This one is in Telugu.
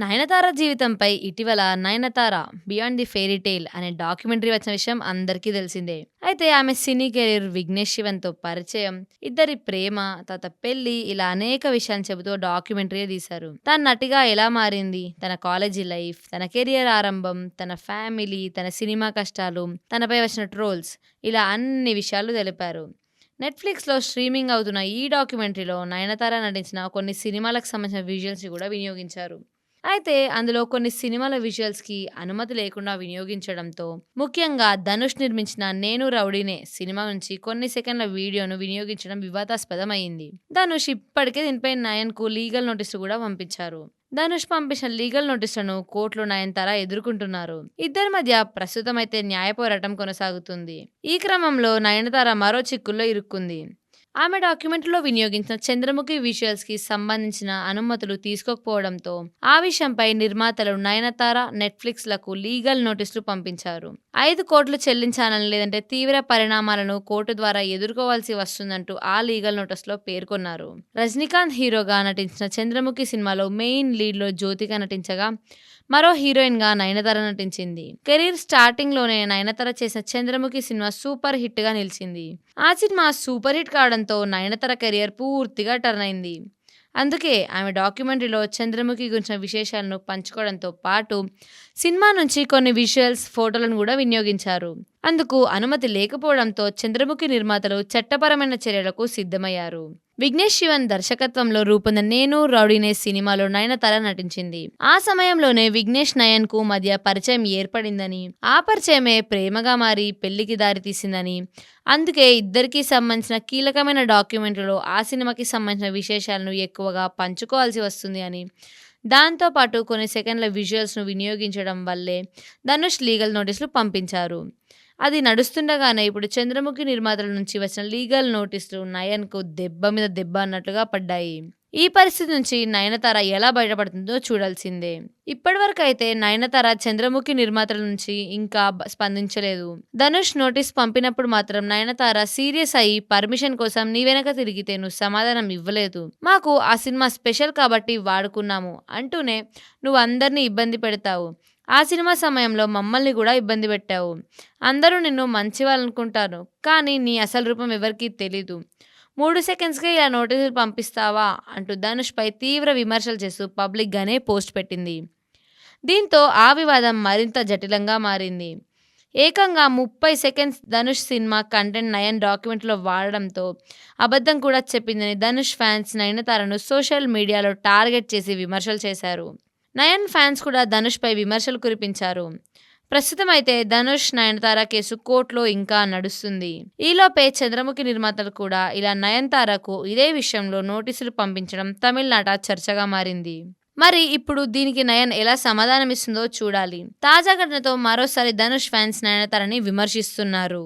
నయనతార జీవితంపై ఇటీవల 'Nayanthara beyond the fairy tale' అనే డాక్యుమెంటరీ వచ్చిన విషయం అందరికీ తెలిసిందే. అయితే ఆమె సినీ కెరీర్, విఘ్నేష్ శివన్‌తో పరిచయం, ఇద్దరి ప్రేమ, తర్వాత పెళ్లి ఇలా అనేక విషయాలను చెబుతూ డాక్యుమెంటరీ తీశారు. తాను నటిగా ఎలా మారింది, తన కాలేజీ లైఫ్, తన కెరియర్ ఆరంభం, తన ఫ్యామిలీ, తన సినిమా కష్టాలు, తనపై వచ్చిన ట్రోల్స్ ఇలా అన్ని విషయాలు తెలిపారు. నెట్‌ఫ్లిక్స్‌లో స్ట్రీమింగ్ అవుతున్న ఈ డాక్యుమెంటరీలో నయనతార నటించిన కొన్ని సినిమాలకు సంబంధించిన విజువల్స్‌ని కూడా వినియోగించారు. అయితే అందులో కొన్ని సినిమాల విజువల్స్‌కి అనుమతి లేకుండా వినియోగించడంతో, ముఖ్యంగా ధనుష్ నిర్మించిన 'నేను రౌడీనే' సినిమా నుంచి కొన్ని సెకన్ల వీడియోను వినియోగించడం వివాదాస్పదం అయింది. ధనుష్ ఇప్పటికే దీనిపై నయన్‌కు లీగల్ నోటీసులు కూడా పంపించారు. ధనుష్ పంపించిన లీగల్ నోటీసులను కోర్టులో నయనతార ఎదుర్కొంటున్నారు. ఇద్దరి మధ్య ప్రస్తుతం అయితే న్యాయ పోరాటం కొనసాగుతుంది. ఈ క్రమంలో నయనతార మరో చిక్కుల్లో ఇరుక్కుంది. ఆమె డాక్యుమెంటరీలో వినియోగించిన చంద్రముఖి విజువల్స్‌కి సంబంధించిన అనుమతులు తీసుకోకపోవడంతో ఆ విషయంపై నిర్మాతలు నయనతార, నెట్‌ఫ్లిక్స్‌లకు లీగల్ నోటీసులు పంపించారు. 5 కోట్లు చెల్లించాలని లేదంటే తీవ్ర పరిణామాలను కోర్టు ద్వారా ఎదుర్కోవాల్సి వస్తుందంటూ ఆ లీగల్ నోటీసులో పేర్కొన్నారు. రజనీకాంత్ హీరోగా నటించిన 'చంద్రముఖి' సినిమాలో మెయిన్ లీడ్‌లో జ్యోతిక నటించగా, మరో హీరోయిన్‌గా నయనతార నటించింది. కెరీర్ స్టార్టింగ్‌లోనే నయనతార చేసిన 'చంద్రముఖి' సినిమా సూపర్ హిట్‌గా నిలిచింది. ఆ సినిమా సూపర్ హిట్ కావడంతో నయనతార కెరియర్ పూర్తిగా టర్న్ అయింది. అందుకే ఆమె డాక్యుమెంటరీలో 'చంద్రముఖి' గురించిన విశేషాలను పంచుకోవడంతో పాటు సినిమా నుంచి కొన్ని విజువల్స్, ఫోటోలను కూడా వినియోగించారు. అందుకు అనుమతి లేకపోవడంతో 'చంద్రముఖి' నిర్మాతలు చట్టపరమైన చర్యలకు సిద్ధమయ్యారు. విఘ్నేష్ శివన్ దర్శకత్వంలో రూపొందిన 'నేను రౌడీనే' సినిమాలో నయనతార నటించింది. ఆ సమయంలోనే విఘ్నేష్, నయన్‌కు మధ్య పరిచయం ఏర్పడిందని, ఆ పరిచయమే ప్రేమగా మారి పెళ్లికి దారితీసిందని, అందుకే ఇద్దరికీ సంబంధించిన కీలకమైన డాక్యుమెంటరీలో ఆ సినిమాకి సంబంధించిన విశేషాలను ఎక్కువగా పంచుకోవాల్సి వస్తుంది అని, దాంతో పాటు కొన్ని సెకన్ల విజువల్స్‌ను వినియోగించడం వల్లే ధనుష్ లీగల్ నోటీసులు పంపించారు. అది నడుస్తుండగానే ఇప్పుడు 'చంద్రముఖి' నిర్మాతల నుంచి వచ్చిన లీగల్ నోటీసులు నయన్‌కు దెబ్బ మీద దెబ్బ అన్నట్లుగా పడ్డాయి. ఈ పరిస్థితి నుంచి నయనతార ఎలా బయటపడుతుందో చూడాల్సిందే. ఇప్పటివరకైతే నయనతార 'చంద్రముఖి' నిర్మాతల నుంచి ఇంకా స్పందించలేదు. ధనుష్ నోటీస్ పంపినప్పుడు మాత్రం నయనతార సీరియస్ అయి పర్మిషన్ కోసం నీ వెనక తిరిగితే నువ్వు సమాధానం ఇవ్వలేదు, మాకు ఆ సినిమా స్పెషల్ కాబట్టి వాడుకున్నాము అంటూనే నువ్వు అందరినీ ఇబ్బంది పెడతావు, ఆ సినిమా సమయంలో మమ్మల్ని కూడా ఇబ్బంది పెట్టావు, అందరూ నిన్ను మంచివాళ్ళనుకుంటారు, కానీ నీ అసలు రూపం ఎవరికీ తెలీదు, 3 సెకండ్స్‌కే ఇలా నోటీసులు పంపిస్తావా అంటూ ధనుష్‌పై తీవ్ర విమర్శలు చేస్తూ పబ్లిక్‌గానే పోస్ట్ పెట్టింది. దీంతో ఆ వివాదం మరింత జటిలంగా మారింది. ఏకంగా 30 seconds Dhanush cinema content Nayan డాక్యుమెంటరీలో వాడడంతో అబద్ధం కూడా చెప్పిందని ధనుష్ ఫ్యాన్స్ నయనతారను సోషల్ మీడియాలో టార్గెట్ చేసి విమర్శలు చేశారు. నయన్ ఫ్యాన్స్ కూడా ధనుష్‌పై విమర్శలు కురిపించారు. ప్రస్తుతం అయితే ధనుష్, నయనతార కేసు కోర్టులో ఇంకా నడుస్తుంది. ఈలోపే 'చంద్రముఖి' నిర్మాతలు కూడా ఇలా నయనతారకు ఇదే విషయంలో నోటీసులు పంపించడం తమిళనాట చర్చగా మారింది. మరి ఇప్పుడు దీనికి నయన్ ఎలా సమాధానమిస్తుందో చూడాలి. తాజా ఘటనతో మరోసారి ధనుష్ ఫ్యాన్స్ నయనతారని విమర్శిస్తున్నారు.